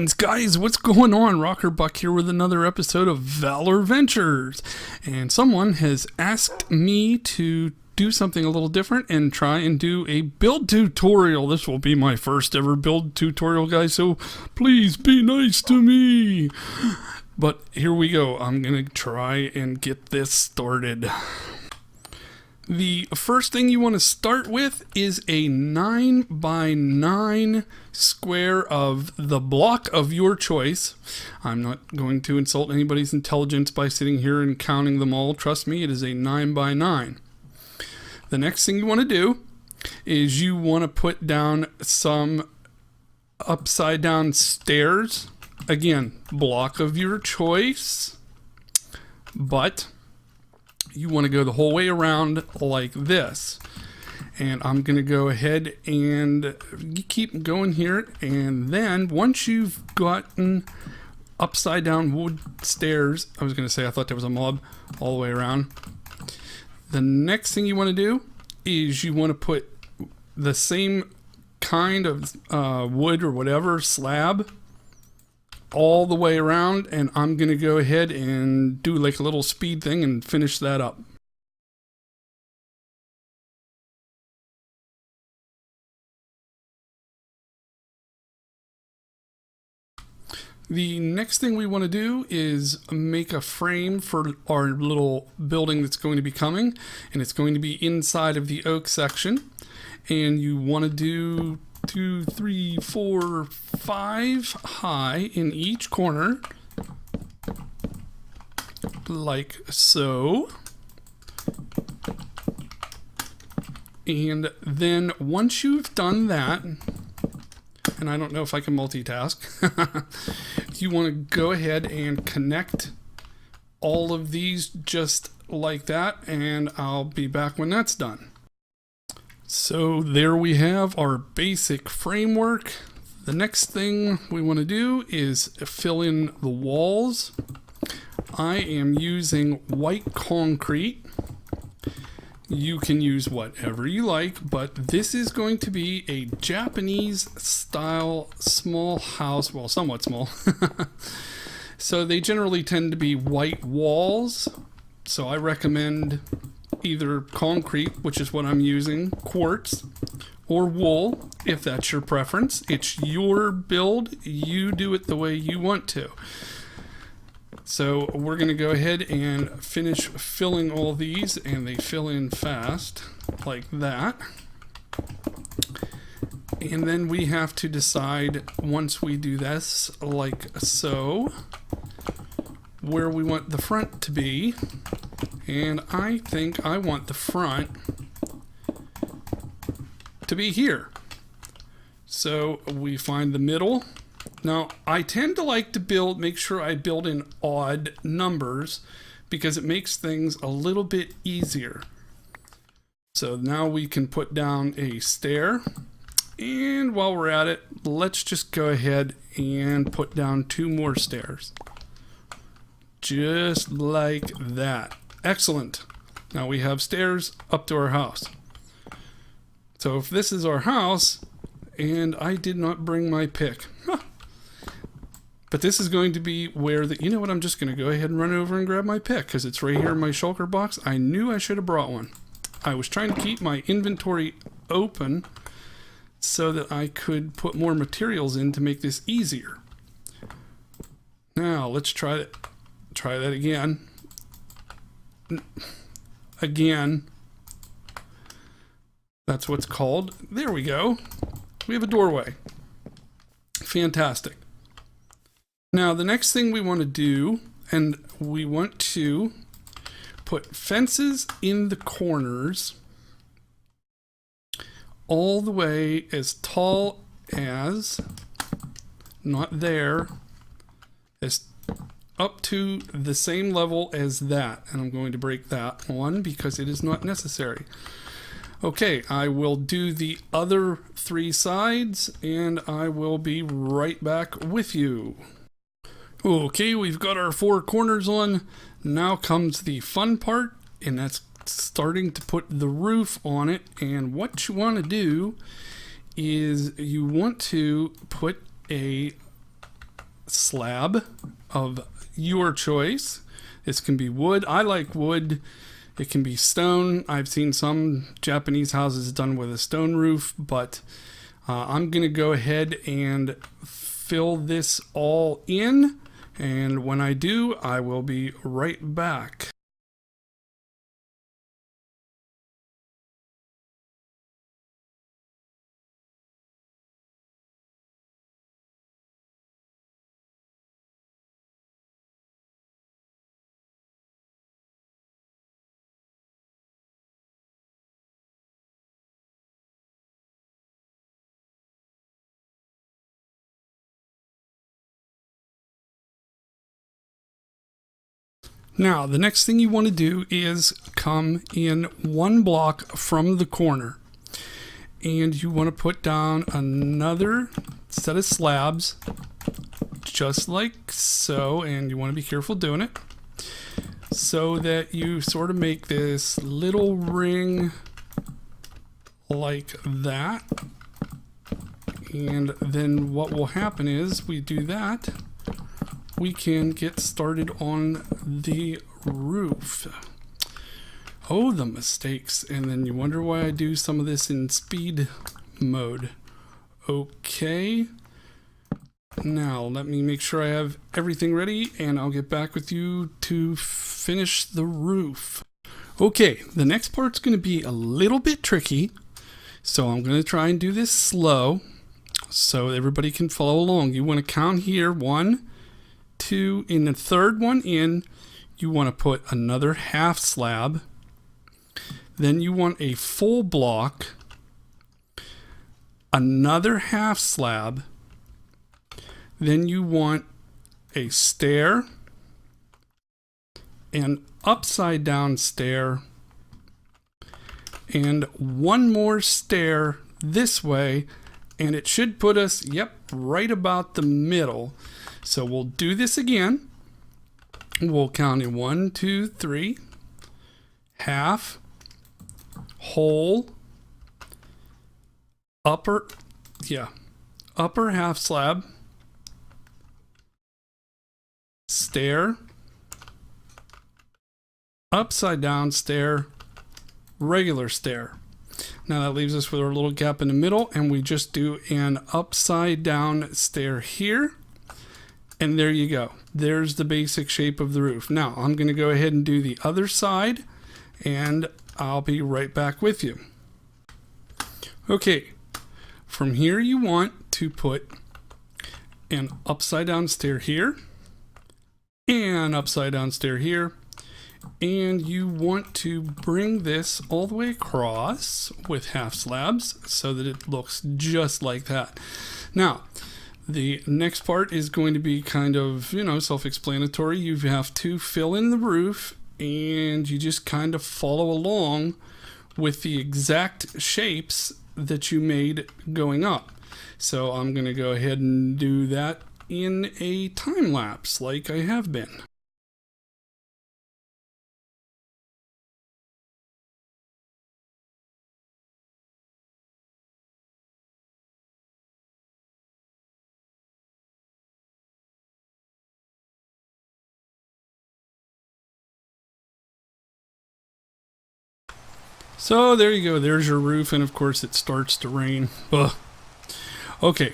Greetings, guys. What's going on? Rocker Buck here with another episode of Valour Ventures. And someone has asked me to do something a little different and try and do a build tutorial. This will be my first ever build tutorial, guys, so please be nice to me. But here we go. I'm going to try and get this started. The first thing you want to start with is a 9x9 square of the block of your choice. I'm not going to insult anybody's intelligence by sitting here and counting them all. Trust me, it is a 9x9. The next thing you want to do is you want to put down some upside down stairs. Again, block of your choice, but you want to go the whole way around like this. And I'm going to go ahead and keep going here. And then once you've gotten upside down wood stairs, I was going to say I thought there was a mob all the way around. The next thing you want to do is you want to put the same kind of wood or whatever slab all the way around, and I'm going to go ahead and do like a little speed thing and finish that up. The next thing we want to do is make a frame for our little building that's going to be coming, and it's going to be inside of the oak section. And you want to do 2, 3, 4, 5 high in each corner, like so. And then once you've done that, and I don't know if I can multitask, you want to go ahead and connect all of these just like that, and I'll be back when that's done. So there we have our basic framework. The next thing we want to do is fill in the walls. I am using white concrete. You can use whatever you like, but this is going to be a Japanese style small house, well, somewhat small. So they generally tend to be white walls. So I recommend either concrete, which is what I'm using, quartz, or wool, if that's your preference. It's your build. You do it the way you want to. So we're going to go ahead and finish filling all these, and they fill in fast, like that. And then we have to decide, once we do this, like so, where we want the front to be. And I think I want the front to be here. So we find the middle. Now I tend to like to make sure I build in odd numbers because it makes things a little bit easier. So now we can put down a stair. And while we're at it, let's just go ahead and put down 2 more stairs. Just like that. Excellent. Now we have stairs up to our house. So if this is our house, and I did not bring my pick, but this is going to be where you know what, I'm just going to go ahead and run over and grab my pick because it's right here in my shulker box. I knew I should have brought one. I was trying to keep my inventory open so that I could put more materials in to make this easier. Now let's try that. Try that again. Again. That's what's called. There we go. We have a doorway. Fantastic. Now the next thing we want to do, and we want to put fences in the corners all the way as tall as, not there, as up to the same level as that. And I'm going to break that one because it is not necessary. Okay, I will do the other 3 sides and I will be right back with you. Okay, we've got our 4 corners on. Now comes the fun part, and that's starting to put the roof on it. And what you want to do is you want to put a slab of your choice. This can be wood. I like wood. It can be stone. I've seen some Japanese houses done with a stone roof, but I'm going to go ahead and fill this all in. And when I do, I will be right back. Now, the next thing you want to do is come in one block from the corner. And you want to put down another set of slabs, just like so. And you want to be careful doing it, so that you sort of make this little ring like that. And then what will happen is we do that. We can get started on the roof. Oh, the mistakes. And then you wonder why I do some of this in speed mode. Okay. Now, let me make sure I have everything ready, and I'll get back with you to finish the roof. Okay, the next part's going to be a little bit tricky, so I'm going to try and do this slow so everybody can follow along. You want to count here, 1, 2, in the third one in, you want to put another half slab. Then you want a full block, another half slab. Then you want a stair, an upside down stair, and one more stair this way, and it should put us, yep, right about the middle. So we'll do this again. We'll count in 1, 2, 3, half, whole, upper half slab, stair, upside down stair, regular stair. Now that leaves us with our little gap in the middle, and we just do an upside down stair here. And there you go. There's the basic shape of the roof. Now I'm going to go ahead and do the other side, and I'll be right back with you. Okay, from here you want to put an upside down stair here, and upside down stair here, and you want to bring this all the way across with half slabs so that it looks just like that. Now, the next part is going to be kind of, self-explanatory. You have to fill in the roof, and you just kind of follow along with the exact shapes that you made going up. So I'm going to go ahead and do that in a time lapse like I have been. So there you go, there's your roof, and of course it starts to rain. Ugh. Okay,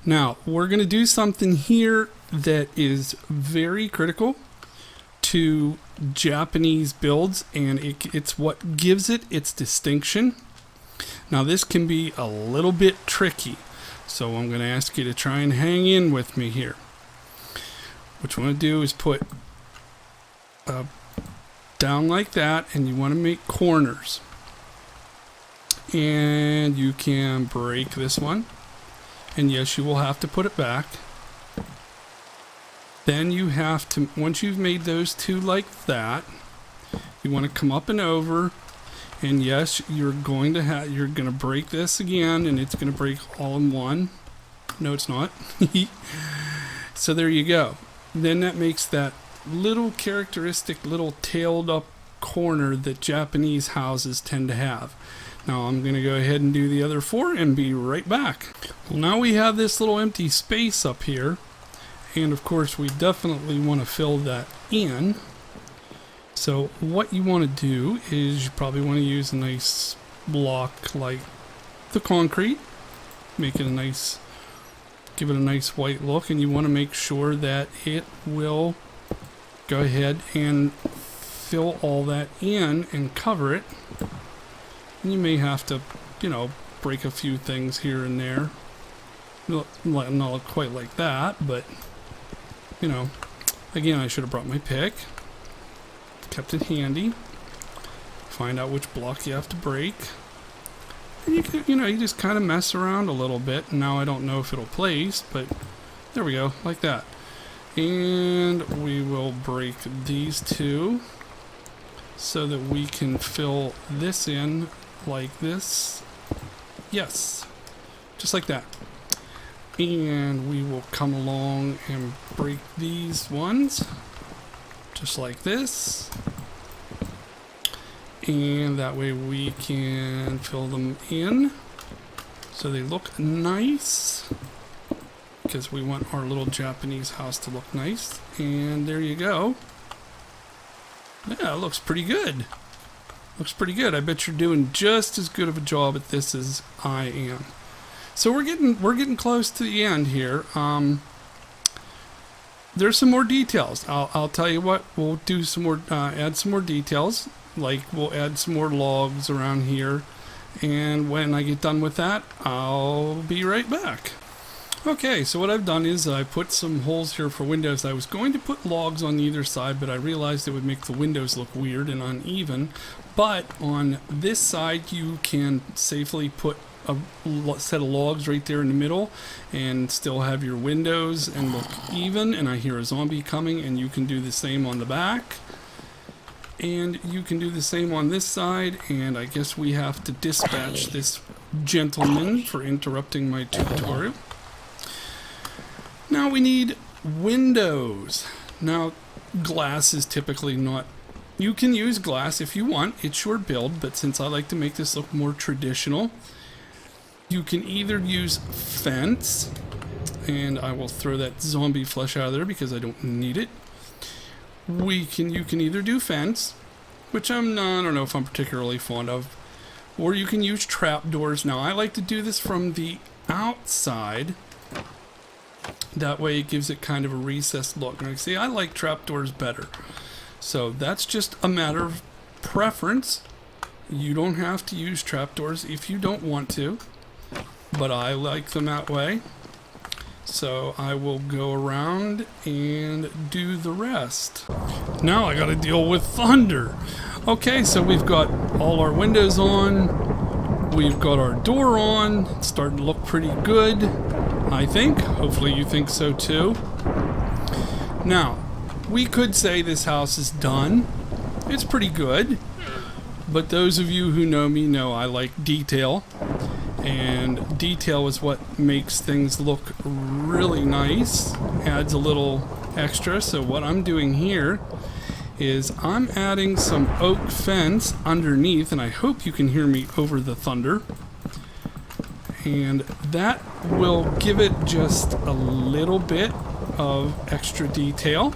now we're going to do something here that is very critical to Japanese builds, and it's what gives it its distinction. Now this can be a little bit tricky, so I'm going to ask you to try and hang in with me here. What you want to do is put down like that, and you want to make corners. And you can break this one, and yes, you will have to put it back. Then you have to, once you've made those two like that, you want to come up and over, and yes, you're going to break this again, and it's going to break all in one. No, it's not. So there you go. Then that makes that little characteristic little tailed up corner that Japanese houses tend to have. Now I'm going to go ahead and do the other 4 and be right back. Well, now we have this little empty space up here, And of course we definitely want to fill that in. So what you want to do is you probably want to use a nice block like the concrete. Make it a nice, give it a nice white look, and you want to make sure that it will go ahead and fill all that in and cover it. And you may have to, you know, break a few things here and there. Not quite like that, but, you know, again, I should have brought my pick. Kept it handy. Find out which block you have to break. And you can, you know, you just kind of mess around a little bit. Now I don't know if it'll place, but there we go, like that. And we will break these two so that we can fill this in like this. Yes, just like that. And we will come along and break these ones just like this. And that way we can fill them in so they look nice, because we want our little Japanese house to look nice. And there you go. Yeah, it looks pretty good. Looks pretty good. I bet you're doing just as good of a job at this as I am. So we're getting close to the end here. There's some more details. I'll tell you what. We'll do some more, add some more details. Like we'll add some more logs around here, and when I get done with that, I'll be right back. Okay, so what I've done is I put some holes here for windows. I was going to put logs on either side, but I realized it would make the windows look weird and uneven. But on this side, you can safely put a set of logs right there in the middle and still have your windows and look even. And I hear a zombie coming, and you can do the same on the back. And you can do the same on this side, and I guess we have to dispatch this gentleman for interrupting my tutorial. Now we need windows. Now glass is typically not, you can use glass if you want, it's your build, but since I like to make this look more traditional, you can either use fence, and I will throw that zombie flesh out of there because I don't need it. You can either do fence, which I don't know if I'm particularly fond of, or you can use trapdoors. Now I like to do this from the outside. That way it gives it kind of a recessed look. And see, I like trapdoors better. So that's just a matter of preference. You don't have to use trapdoors if you don't want to, but I like them that way. So I will go around and do the rest. Now I gotta deal with thunder. Okay, so we've got all our windows on. We've got our door on. It's starting to look pretty good, I think. Hopefully you think so too. Now, we could say this house is done. It's pretty good. But those of you who know me know I like detail. And detail is what makes things look really nice, adds a little extra. So what I'm doing here is I'm adding some oak fence underneath, and I hope you can hear me over the thunder. And that will give it just a little bit of extra detail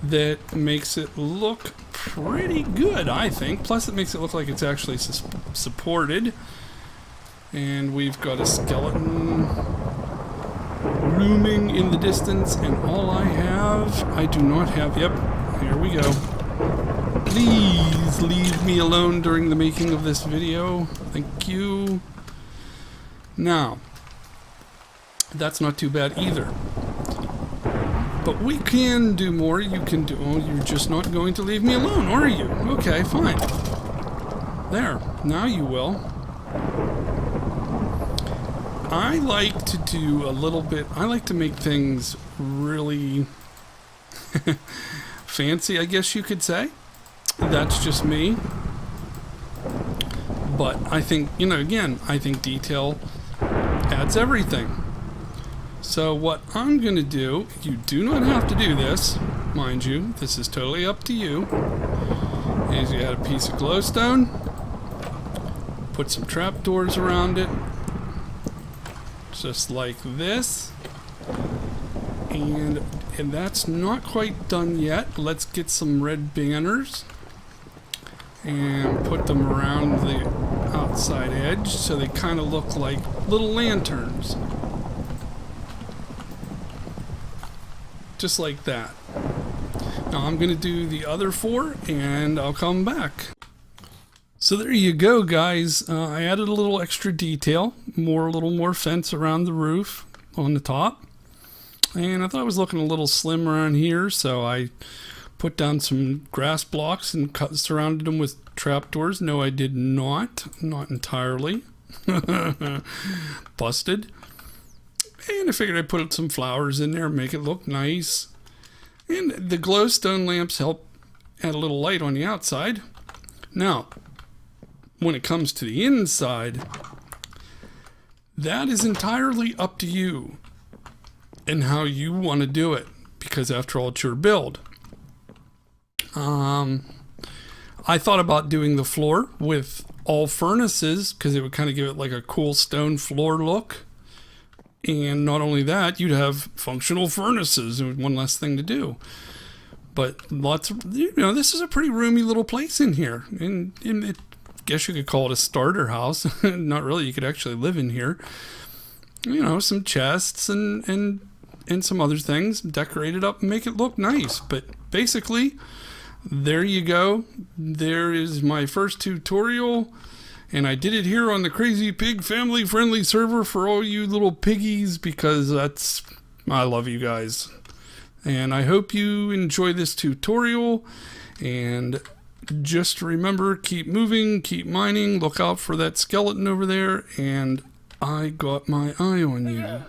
that makes it look pretty good, I think. Plus it makes it look like it's actually supported. And we've got a skeleton looming in the distance, and all I do not have, yep, here we go. Please leave me alone during the making of this video. Thank you. Now, that's not too bad either. But we can do more. You can do, oh, you're just not going to leave me alone, are you? Okay, fine. There, now you will. I like to do a little bit, I like to make things really fancy, I guess you could say. That's just me. But I think, you know, again, I think detail adds everything. So what I'm going to do, you do not have to do this, mind you, this is totally up to you, is you add a piece of glowstone, put some trapdoors around it, just like this, And that's not quite done yet. Let's get some red banners and put them around the outside edge so they kind of look like little lanterns. Just like that. Now I'm going to do the other 4 and I'll come back. So there you go, guys. I added a little extra detail, a little more fence around the roof on the top. And I thought it was looking a little slim around here, so I put down some grass blocks and surrounded them with trapdoors. No, I did not. Not entirely. Busted. And I figured I'd put some flowers in there, make it look nice. And the glowstone lamps help add a little light on the outside. Now, when it comes to the inside, that is entirely up to you and how you want to do it, because after all, it's your build. I thought about doing the floor with all furnaces because it would kind of give it like a cool stone floor look. And not only that, you'd have functional furnaces and one less thing to do. But lots of, this is a pretty roomy little place in here. And it, I guess you could call it a starter house. Not really, you could actually live in here. Some chests and some other things, decorate it up and make it look nice. But basically, there you go. There is my first tutorial. And I did it here on the Crazy Pig family friendly server for all you little piggies, because I love you guys. And I hope you enjoy this tutorial. And just remember, keep moving, keep mining, look out for that skeleton over there, and I got my eye on you.